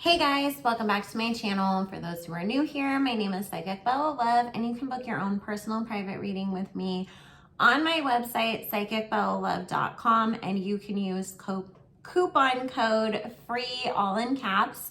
Hey guys, welcome back to my channel. For those who are new here, my name is Psychic Bella Love, and you can book your own personal private reading with me on my website, psychicbellalove.com, and you can use coupon code FREE, all in caps,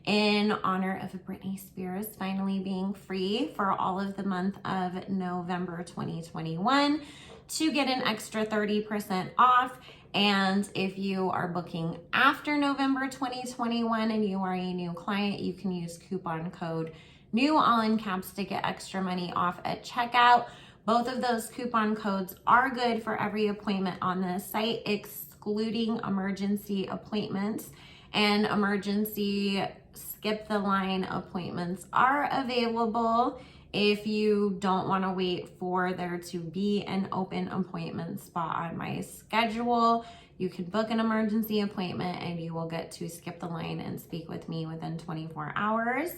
in honor of Britney Spears finally being free for all of the month of November 2021 to get an extra 30% off. And if you are booking after November 2021 and you are a new client, you can use coupon code NEW, all in caps, to get extra money off at checkout. Both of those coupon codes are good for every appointment on the site, excluding emergency appointments. And emergency skip the line appointments are available if you don't want to wait for there to be an open appointment spot on my schedule. You can book an emergency appointment and you will get to skip the line and speak with me within 24 hours.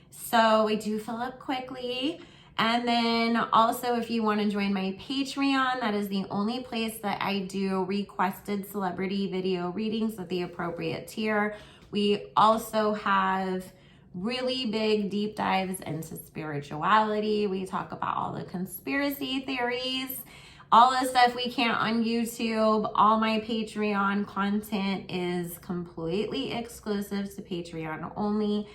So I do fill up quickly. And then also, if you want to join my Patreon, that is the only place that I do requested celebrity video readings at the appropriate tier. We also have really big deep dives into spirituality. We talk about all the conspiracy theories, all the stuff we can't on YouTube. All my Patreon content is completely exclusive to Patreon only.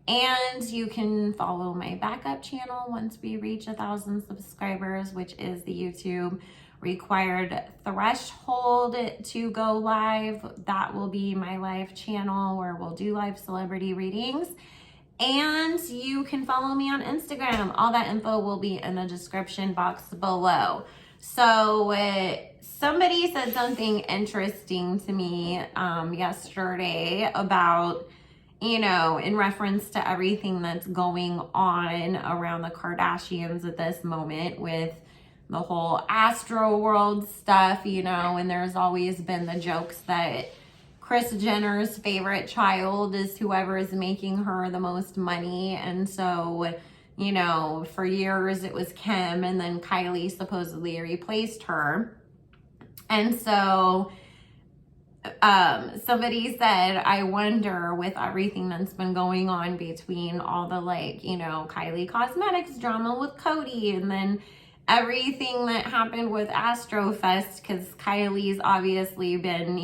And you can follow my backup channel once we reach 1,000 subscribers, which is the YouTube required threshold to go live. That will be my live channel where we'll do live celebrity readings. And you can follow me on Instagram. All that info will be in the description box below. So somebody said something interesting to me yesterday about, in reference to everything that's going on around the Kardashians at this moment with the whole Astro World stuff, and there's always been the jokes that Kris Jenner's favorite child is whoever is making her the most money. And so, for years it was Kim, and then Kylie supposedly replaced her. And so somebody said, I wonder, with everything that's been going on between all the Kylie Cosmetics drama with Coty, and then everything that happened with Astrofest, because Kylie's obviously been,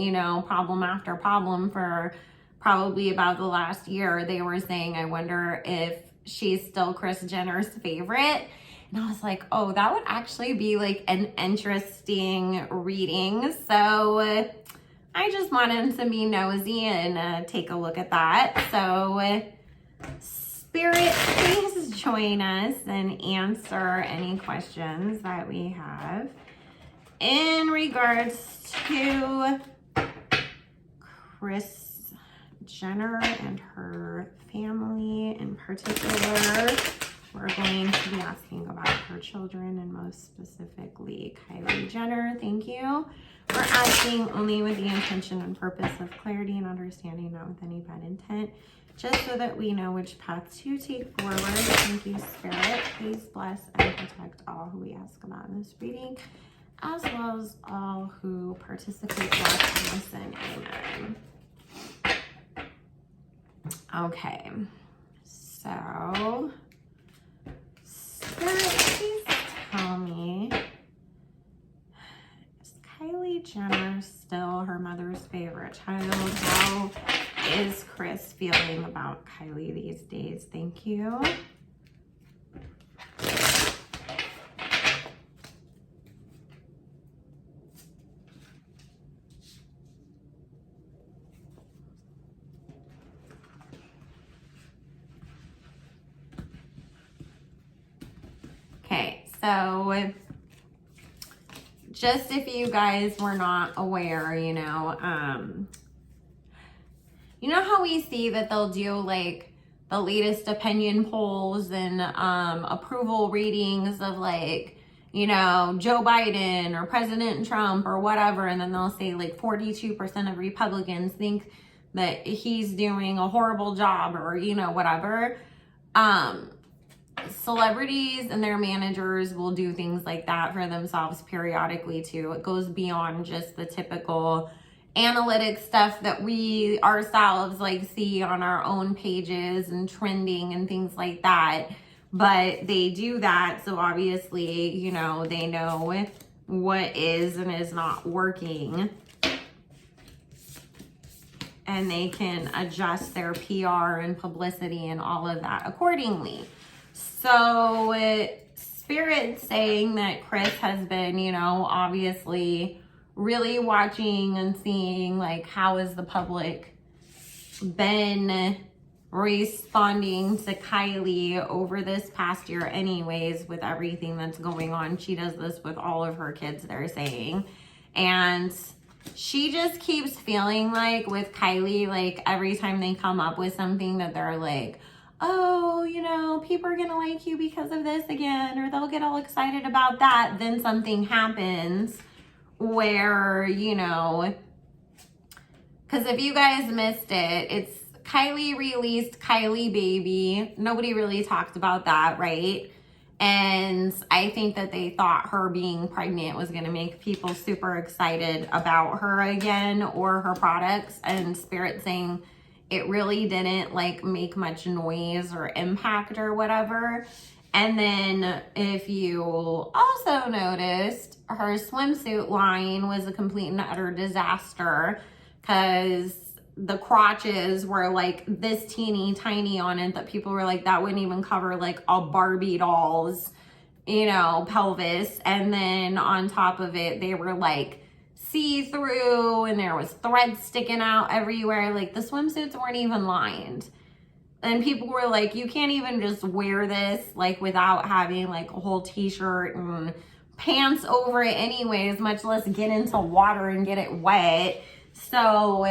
problem after problem for probably about the last year. They were saying, I wonder if she's still Kris Jenner's favorite. And I was like, oh, that would actually be like an interesting reading. So I just wanted to be nosy and take a look at that. So Spirit, please join us and answer any questions that we have in regards to Kris Jenner and her family in particular. We're going to be asking about her children, and most specifically Kylie Jenner. Thank you. We're asking only with the intention and purpose of clarity and understanding, not with any bad intent, just so that we know which path to take forward. Thank you, Spirit. Please bless and protect all who we ask about in this reading, as well as all who participate, watch, and listen. Amen. Okay, so Spirit, please tell me, is Kylie Jenner still her mother's favorite child? How is Kris feeling about Kylie these days? Thank you. Okay, so just if you guys were not aware, you know how we see that they'll do like the latest opinion polls and approval readings of Joe Biden or President Trump or whatever, and then they'll say 42% of Republicans think that he's doing a horrible job or whatever. Celebrities and their managers will do things like that for themselves periodically too. It goes beyond just the typical analytics stuff that we ourselves like see on our own pages and trending and things like that. But they do that, so obviously, you know, they know what is and is not working. And they can adjust their PR and publicity and all of that accordingly. So Spirit's saying that Kris has been, you know, obviously really watching and seeing like how has the public been responding to Kylie over this past year anyways with everything that's going on. She does this with all of her kids, they're saying. And she just keeps feeling like with Kylie, like every time they come up with something that they're like, oh, you know, people are gonna like you because of this again, or they'll get all excited about that. Then something happens where, you know, because if you guys missed it, it's Kylie released Kylie Baby. Nobody really talked about that, right? And I think that they thought her being pregnant was going to make people super excited about her again or her products. And Spirit saying it really didn't like make much noise or impact or whatever. And then if you also noticed, her swimsuit line was a complete and utter disaster because the crotches were like this teeny tiny on it that people were like, that wouldn't even cover like a Barbie doll's, you know, pelvis. And then on top of it, they were like see-through and there was thread sticking out everywhere. Like the swimsuits weren't even lined. And people were like, you can't even just wear this like without having like a whole t-shirt and pants over it anyways, much less get into water and get it wet. So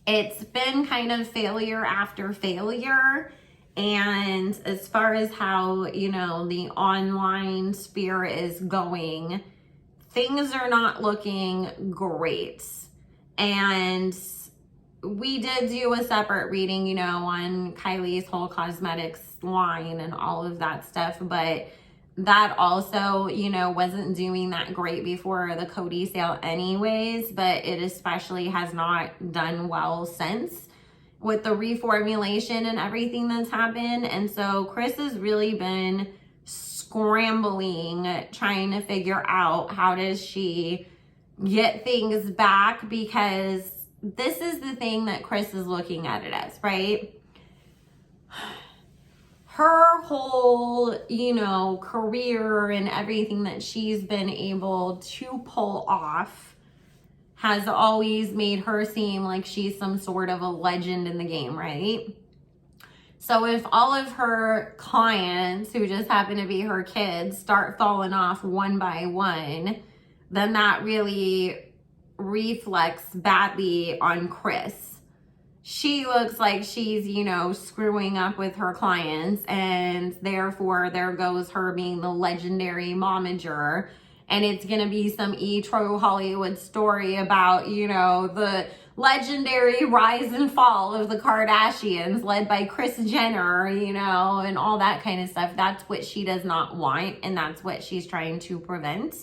it's been kind of failure after failure. And as far as how, you know, the online sphere is going, things are not looking great. And we did do a separate reading, you know, on Kylie's whole cosmetics line and all of that stuff. But that also, you know, wasn't doing that great before the Cody sale anyways, but it especially has not done well since with the reformulation and everything that's happened. And so Kris has really been scrambling, trying to figure out how does she get things back, because this is the thing that Kris is looking at it as, right? Her whole, you know, career and everything that she's been able to pull off has always made her seem like she's some sort of a legend in the game, right? So if all of her clients, who just happen to be her kids, start falling off one by one, then that really reflects badly on Kris. She looks like she's, you know, screwing up with her clients, and therefore there goes her being the legendary momager. And it's going to be some true Hollywood story about, you know, the legendary rise and fall of the Kardashians led by Kris Jenner, you know, and all that kind of stuff. That's what she does not want, and that's what she's trying to prevent.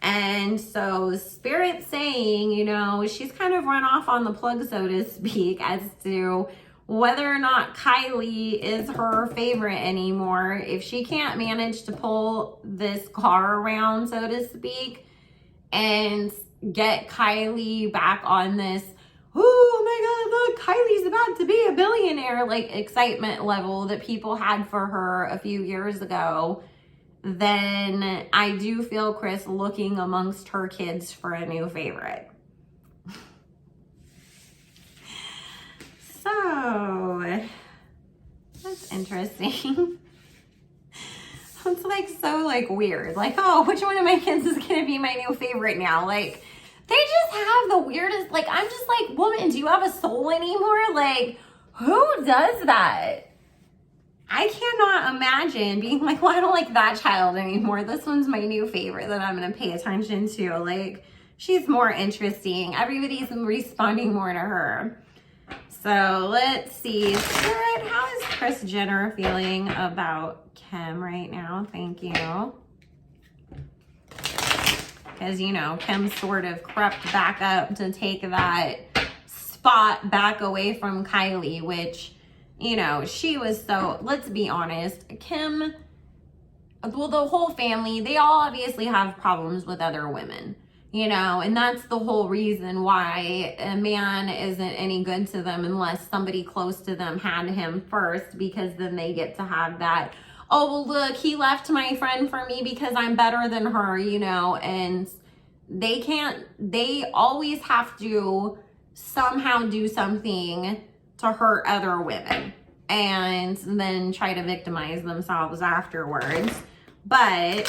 And so Spirit's saying, you know, she's kind of run off on the plug, so to speak, as to whether or not Kylie is her favorite anymore. If she can't manage to pull this car around, so to speak, and get Kylie back on this, oh my God, look, Kylie's about to be a billionaire, like excitement level that people had for her a few years ago, then I do feel Kris looking amongst her kids for a new favorite. So, that's interesting. It's like so like weird. Like, oh, which one of my kids is gonna be my new favorite now? Like, they just have the weirdest, like, I'm just like, woman, do you have a soul anymore? Like, who does that? I cannot imagine being like, well, I don't like that child anymore. This one's my new favorite that I'm going to pay attention to. Like, she's more interesting. Everybody's responding more to her. So let's see. Spirit, how is Kris Jenner feeling about Kim right now? Thank you. because, you know, Kim sort of crept back up to take that spot back away from Kylie, which, you know, she was so, let's be honest, Kim, well, the whole family, they all obviously have problems with other women, you know, and that's the whole reason why a man isn't any good to them unless somebody close to them had him first, because then they get to have that, oh, well, look, he left my friend for me because I'm better than her, you know, and they can't, they always have to somehow do something to hurt other women and then try to victimize themselves afterwards. But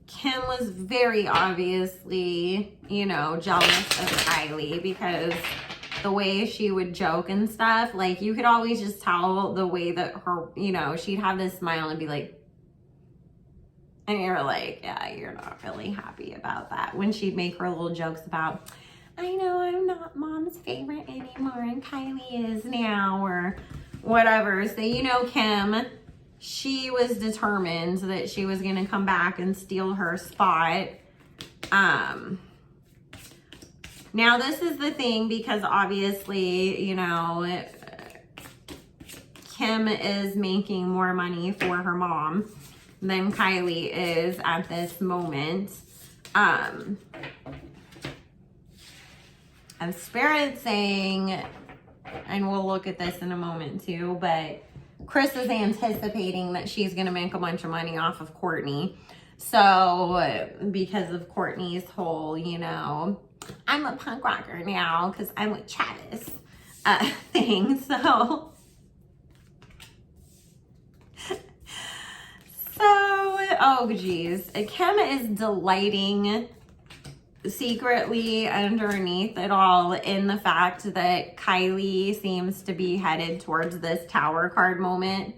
Kim was very obviously, you know, jealous of Kylie because the way she would joke and stuff, like you could always just tell the way that her, you know, she'd have this smile and be like, and you're like, yeah, you're not really happy about that. When she'd make her little jokes about, I know I'm not mom's favorite anymore and Kylie is now, or whatever. So, you know, Kim, she was determined that she was going to come back and steal her spot. Now, this is the thing, because obviously, you know, Kim is making more money for her mom than Kylie is at this moment. And Spirit's saying, and we'll look at this in a moment too, but Kris is anticipating that she's going to make a bunch of money off of Kourtney. So, because of Kourtney's whole, you know, I'm a punk rocker now because I'm with Travis thing. So, oh geez. Kim is delighting secretly underneath it all in the fact that Kylie seems to be headed towards this tower card moment.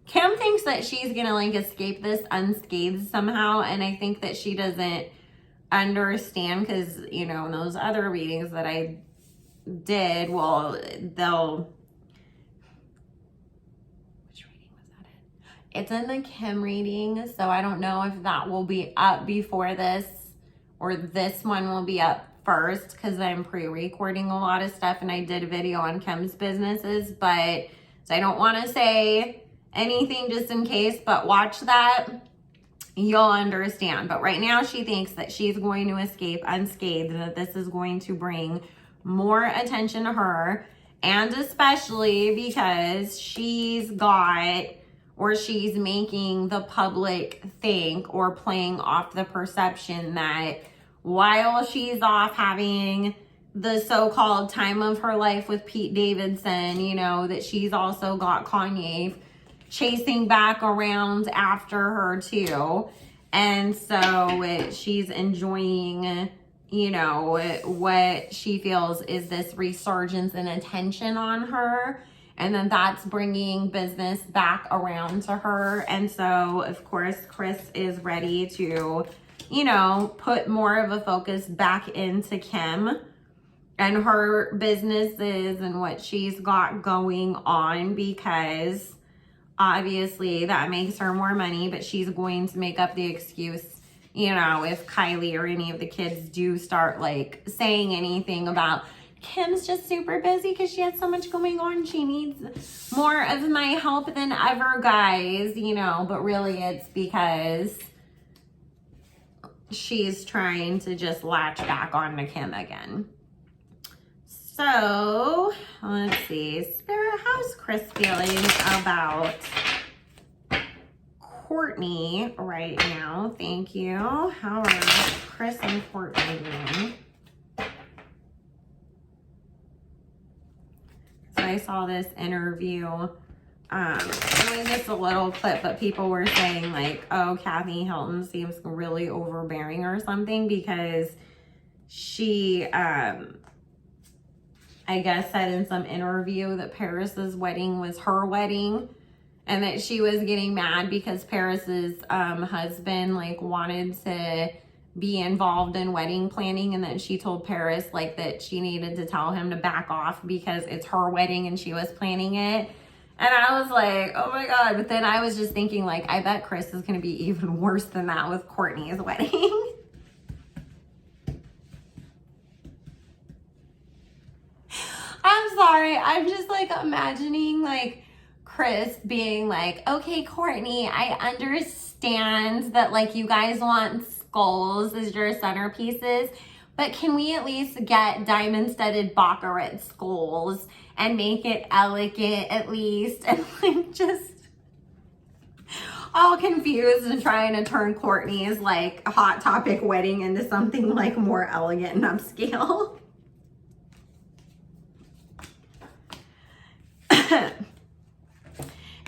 Kim thinks that she's gonna like escape this unscathed somehow, and I think that she doesn't understand, because, you know, in those other readings that I did, well, they'll, which reading was that in? It's in the Kim reading, so I don't know if that will be up before this or this one will be up first, because I'm pre-recording a lot of stuff and I did a video on Kim's businesses, but so I don't want to say anything just in case, but watch that. You'll understand. But right now she thinks that she's going to escape unscathed, and that this is going to bring more attention to her, and especially because she's got, or she's making the public think or playing off the perception that while she's off having the so-called time of her life with Pete Davidson, you know, that she's also got Kanye chasing back around after her too. And so she's enjoying, you know, what she feels is this resurgence and attention on her. And then that's bringing business back around to her. And so, of course, Kris is ready to, you know, put more of a focus back into Kim and her businesses and what she's got going on, because obviously that makes her more money, but she's going to make up the excuse, you know, if Kylie or any of the kids do start like saying anything about Kim's just super busy because she has so much going on. She needs more of my help than ever, guys, you know, but really it's because she's trying to just latch back onto Kim again. So, let's see. Spirit, how's Kris feeling about Kourtney right now? Thank you. How are Kris and Kourtney doing? So I saw this interview. It was just a little clip, but people were saying like, oh, Kathy Hilton seems really overbearing or something, because she, I guess, said in some interview that Paris's wedding was her wedding, and that she was getting mad because Paris's husband like wanted to be involved in wedding planning, and then she told Paris like that she needed to tell him to back off because it's her wedding and she was planning it. And I was like, oh my God. But then I was just thinking, like, I bet Kris is going to be even worse than that with Kourtney's wedding. I'm sorry. I'm just like imagining like Kris being like, okay, Kourtney, I understand that like you guys want skulls as your centerpieces, but can we at least get diamond-studded baccarat skulls and make it elegant at least? And like just all confused and trying to turn Kourtney's like Hot Topic wedding into something like more elegant and upscale.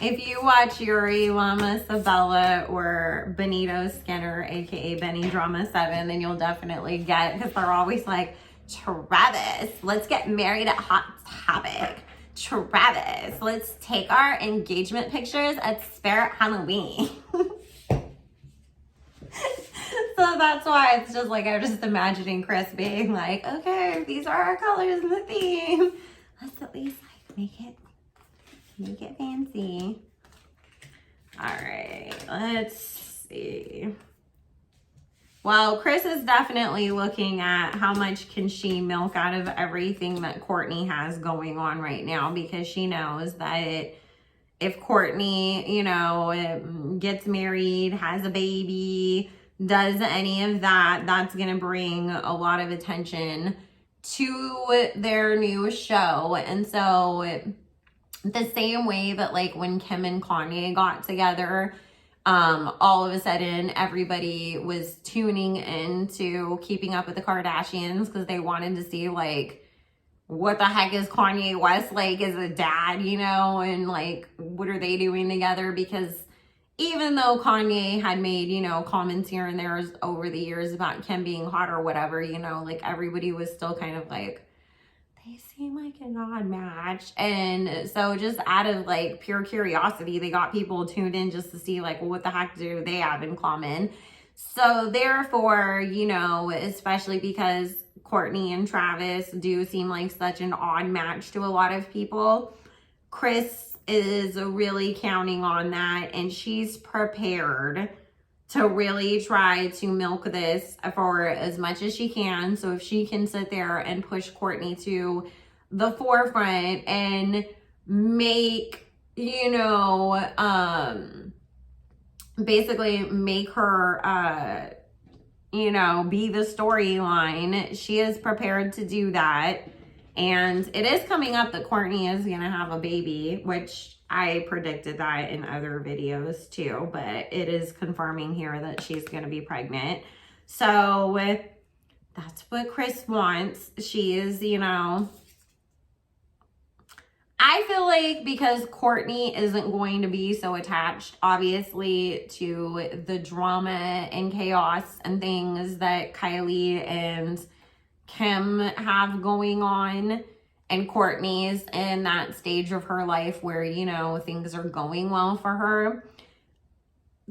If you watch Yuri Lama Sabella or Benito Skinner, aka Benny Drama 7, then you'll definitely get, because they're always like, Travis, let's get married at Hot Topic. Travis, let's take our engagement pictures at Spirit Halloween. So that's why it's just like, I'm just imagining Kris being like, okay, these are our colors and the theme. Let's at least like make it fancy. All right, let's see. Well, Kris is definitely looking at how much can she milk out of everything that Kourtney has going on right now, because she knows that if Kourtney, you know, gets married, has a baby, does any of that, that's going to bring a lot of attention to their new show. And so the same way that like when Kim and Kanye got together, all of a sudden everybody was tuning into Keeping Up with the Kardashians because they wanted to see like, what the heck is Kanye West like as a dad, you know, and like, what are they doing together? Because even though Kanye had made, you know, comments here and there over the years about Kim being hot or whatever, you know, like everybody was still kind of like, they seem like an odd match. And so just out of like pure curiosity, they got people tuned in just to see like, well, what the heck do they have in common? So therefore, you know, especially because Kourtney and Travis do seem like such an odd match to a lot of people, Kris is really counting on that, and she's prepared to really try to milk this for as much as she can. So if she can sit there and push Kourtney to the forefront and make, you know, basically make her, you know, be the storyline, she is prepared to do that. And it is coming up that Kourtney is going to have a baby, which I predicted that in other videos too, but it is confirming here that she's going to be pregnant. So that's what Kris wants. She is, you know, I feel like because Kourtney isn't going to be so attached, obviously, to the drama and chaos and things that Kylie and Kim have going on, and Kourtney's in that stage of her life where, you know, things are going well for her.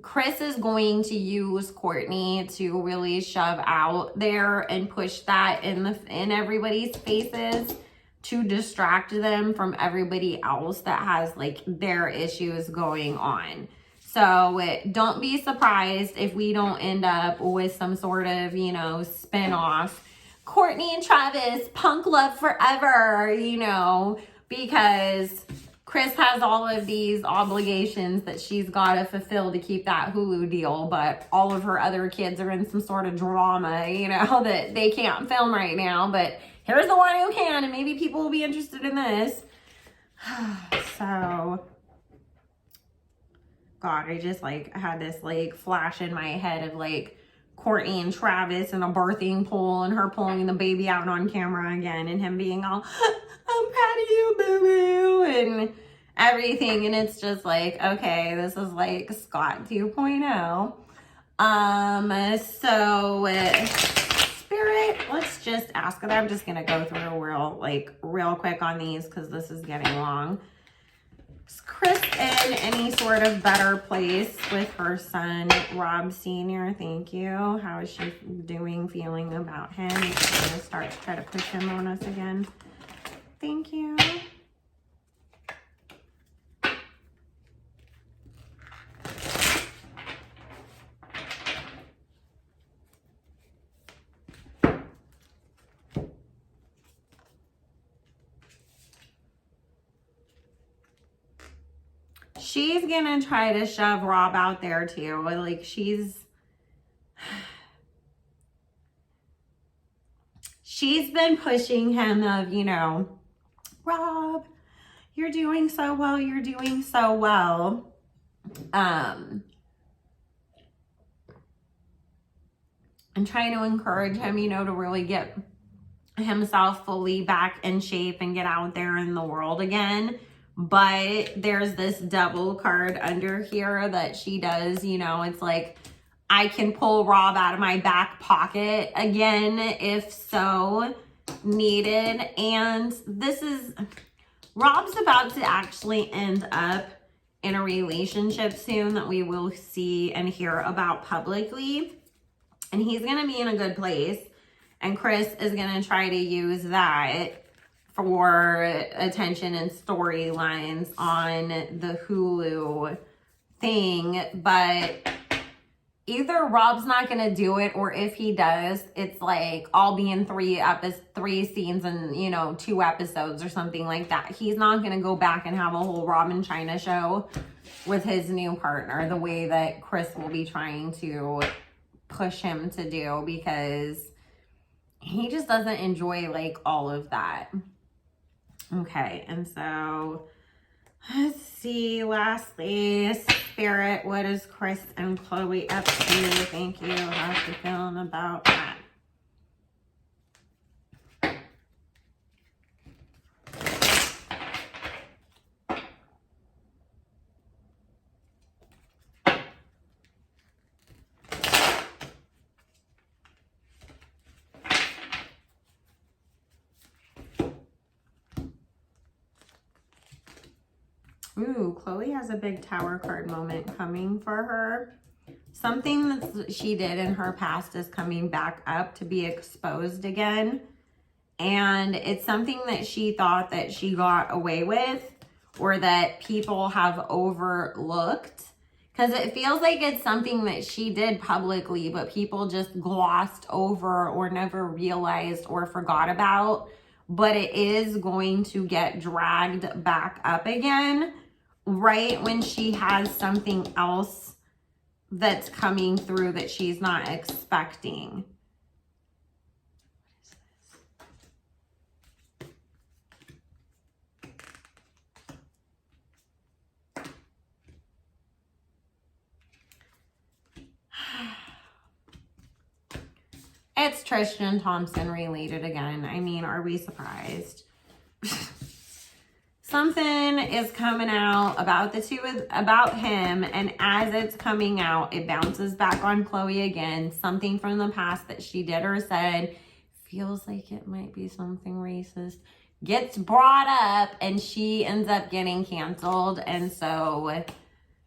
Kris is going to use Kourtney to really shove out there and push that in everybody's faces to distract them from everybody else that has like their issues going on. So don't be surprised if we don't end up with some sort of, you know, spin-off Kourtney and Travis, punk love forever, you know, because Kris has all of these obligations that she's got to fulfill to keep that Hulu deal, but all of her other kids are in some sort of drama, you know, that they can't film right now, but here's the one who can, and maybe people will be interested in this. So, God, I just like had this like flash in my head of like Kourtney and Travis in a birthing pool and her pulling the baby out on camera again and him being all, I'm proud of you, boo-boo, and everything. And it's just like, okay, this is like Scott 2.0. Spirit, let's just ask her. I'm just going to go through real quick on these because this is getting long. Is Kris in any sort of better place with her son, Rob Sr.? Thank you. How is she feeling about him? She's going to start to try to push him on us again. Thank you. she's gonna try to shove Rob out there too. Like, she's been pushing him of, you know, Rob, you're doing so well, you're doing so well. And trying to encourage him, you know, to really get himself fully back in shape and get out there in the world again. But there's this double card under here that she does, you know, it's like, I can pull Rob out of my back pocket again if so needed. And this is, Rob's about to actually end up in a relationship soon that we will see and hear about publicly. And he's going to be in a good place. And Kris is going to try to use that for attention and storylines on the Hulu thing. But either Rob's not going to do it, or if he does, it's like I'll be in 3 scenes and, you know, 2 episodes or something like that. He's not going to go back and have a whole Rob and China show with his new partner the way that Kris will be trying to push him to do, because he just doesn't enjoy like all of that. Okay, and so let's see, lastly, Spirit, what is Kris and Khloe up to? Thank you. How's you feeling about that? Ooh, Khloe has a big Tower card moment coming for her. Something that she did in her past is coming back up to be exposed again. And it's something that she thought that she got away with, or that people have overlooked. Because it feels like it's something that she did publicly, but people just glossed over or never realized or forgot about. But it is going to get dragged back up again right when she has something else that's coming through that she's not expecting. It's Tristan Thompson related again. I mean, are we surprised? Something is coming out about him, and as it's coming out, it bounces back on Khloe again. Something from the past that she did or said, feels like it might be something racist, gets brought up, and she ends up getting canceled. And so,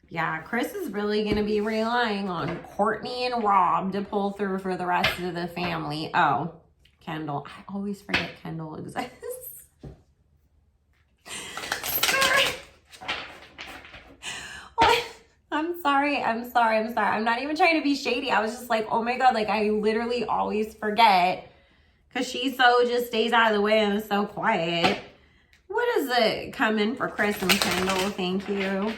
yeah, Kris is really going to be relying on Kourtney and Rob to pull through for the rest of the family. Oh, Kendall. I always forget Kendall exists. I'm sorry. I'm not even trying to be shady. I was just like, oh my God, like I literally always forget because she so just stays out of the way and is so quiet. What is it coming for Kris and Kendall? Thank you.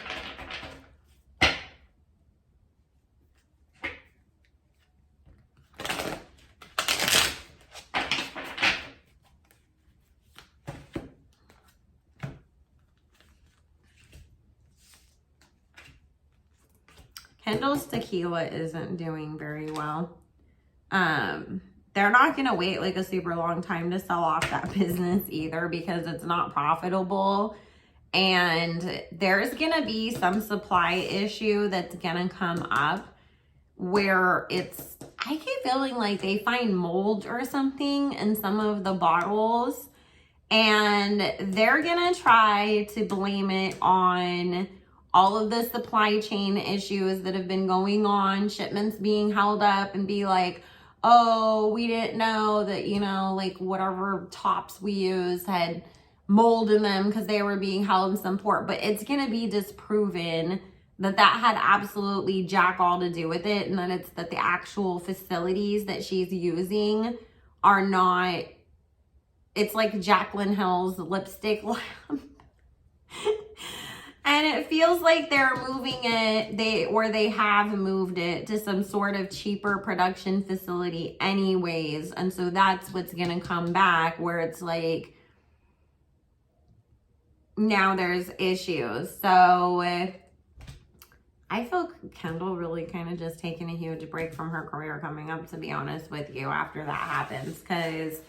Kendall's tequila isn't doing very well. They're not going to wait like a super long time to sell off that business either because it's not profitable. And there's going to be some supply issue that's going to come up where I keep feeling like they find mold or something in some of the bottles. And they're going to try to blame it on all of the supply chain issues that have been going on, shipments being held up, and be like, oh, we didn't know that, you know, like whatever tops we use had mold in them because they were being held in some port. But it's going to be disproven that that had absolutely jack all to do with it, and that it's that the actual facilities that she's using are not, it's like Jaclyn Hill's lipstick lamp. And it feels like they're moving it, they have moved it to some sort of cheaper production facility anyways. And so that's what's going to come back, where it's like, now there's issues. So I feel Kendall really kind of just taking a huge break from her career coming up, to be honest with you, after that happens. Because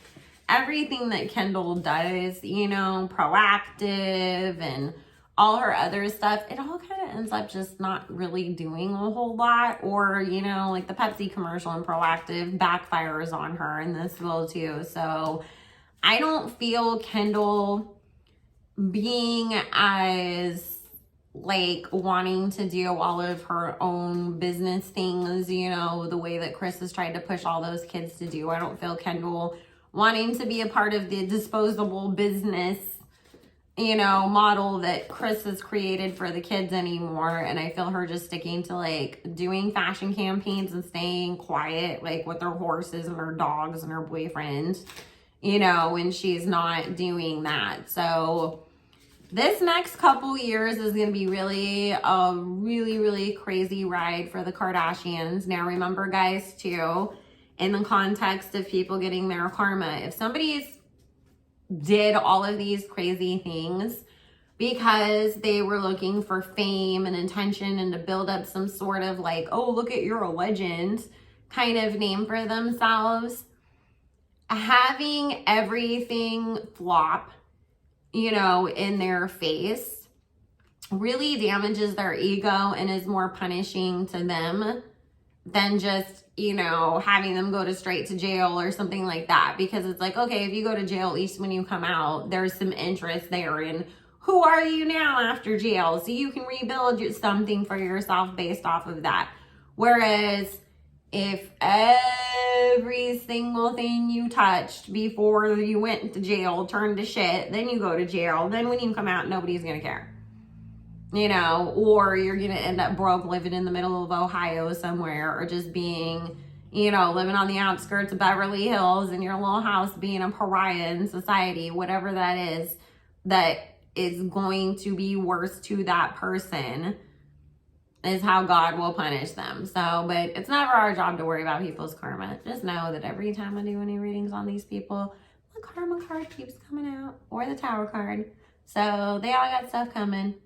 everything that Kendall does, you know, proactive and all her other stuff, it all kind of ends up just not really doing a whole lot. Or, you know, like the Pepsi commercial and proactive backfires on her, and this will too. So I don't feel Kendall being as like wanting to do all of her own business things, you know, the way that Kris has tried to push all those kids to do. I don't feel Kendall wanting to be a part of the disposable business, you know, model that Kris has created for the kids anymore. And I feel her just sticking to like doing fashion campaigns and staying quiet, like with her horses and her dogs and her boyfriend, you know, when she's not doing that. So this next couple years is going to be really a really crazy ride for the Kardashians. Now remember, guys, too, in the context of people getting their karma, if somebody's did all of these crazy things because they were looking for fame and attention and to build up some sort of like, oh, look at, you're a legend kind of name for themselves, having everything flop, you know, in their face really damages their ego and is more punishing to them than just, you know, having them go to straight to jail or something like that. Because it's like, okay, if you go to jail, at least when you come out, there's some interest there in who are you now after jail, so you can rebuild something for yourself based off of that. Whereas if every single thing you touched before you went to jail turned to shit, then you go to jail, then when you come out, nobody's gonna care, you know, or you're gonna end up broke living in the middle of Ohio somewhere, or just being, you know, living on the outskirts of Beverly Hills in your little house, being a pariah in society, whatever that is going to be worse to that person is how God will punish them. So, but it's never our job to worry about people's karma. Just know that every time I do any readings on these people, the karma card keeps coming out, or the tower card. So they all got stuff coming.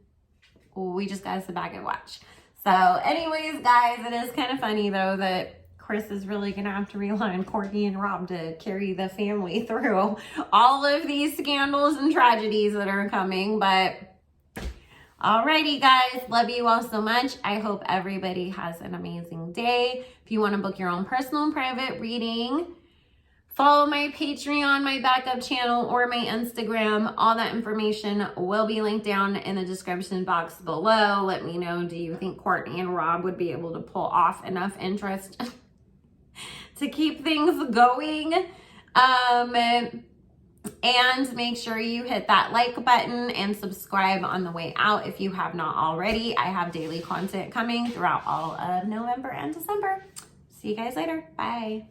We just gotta sit back and watch. So anyways, guys, it is kind of funny though that Kris is really gonna have to rely on Kourtney and Rob to carry the family through all of these scandals and tragedies that are coming. But alrighty, guys, love you all so much. I hope everybody has an amazing day. If you want to book your own personal and private reading, follow my Patreon, my backup channel, or my Instagram. All that information will be linked down in the description box below. Let me know, do you think Kourtney and Rob would be able to pull off enough interest to keep things going? And make sure you hit that like button and subscribe on the way out if you have not already. I have daily content coming throughout all of November and December. See you guys later. Bye.